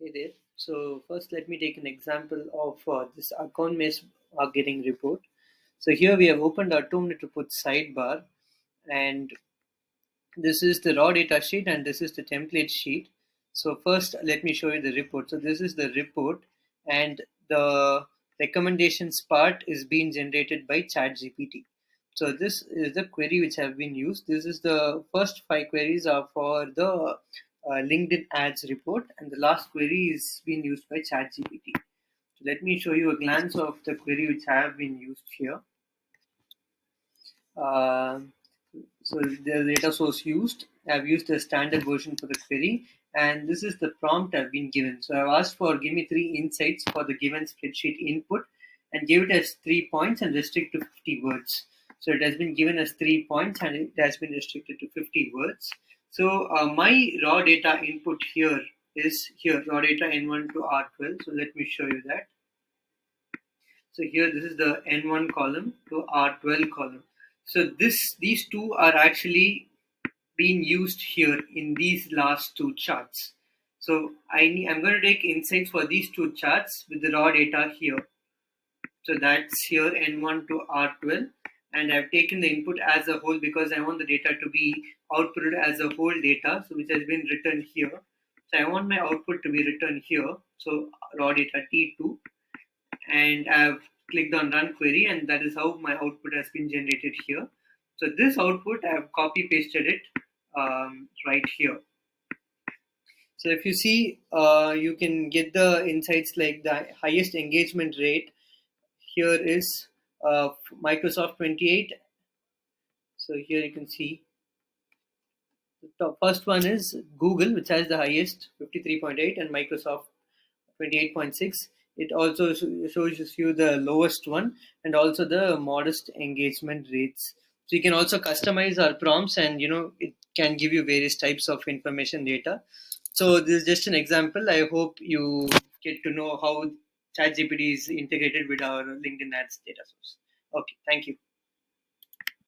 Hey there. So first, let me take an example of this account-based marketing report. So here we have opened our 2-minute report sidebar, and this is the raw data sheet, and this is the template sheet. So first, let me show you the report. So this is the report, and the recommendations part is being generated by Chat GPT. So this is the query which have been used. This is the first 5 queries are for the LinkedIn ads report, and the last query is being used by Chat GPT. So let me show you a glance of the query which have been used here. Uh, so the data source used, I've used the standard version for the query, and this is the prompt I've been given. So I've asked for give me 3 insights for the given spreadsheet input and give it as 3 points and restrict to 50 words. So it has been given as 3 points and it has been restricted to 50 words. So my raw data input here is here, raw data N1 to R12. So let me show you that. So here this is the N1 column to R12 column. So these two are actually being used here in these last two charts. So I'm going to take insights for these two charts with the raw data here. So that's here N1 to R12, and I've taken the input as a whole because I want the data to be outputted as a whole data, so which has been written here. So I want my output to be written here. So raw data T2, and I've clicked on run query, and that is how my output has been generated here. So this output I have copy pasted it right here. So if you see, you can get the insights like the highest engagement rate here is Microsoft 28. So here you can see the first one is Google, which has the highest 53.8, and Microsoft 28.6. It also shows you the lowest one and also the modest engagement rates. So you can also customize our prompts, and it can give you various types of information data. So this is just an example. I hope you get to know how ChatGPT is integrated with our LinkedIn Ads data source. Okay, thank you.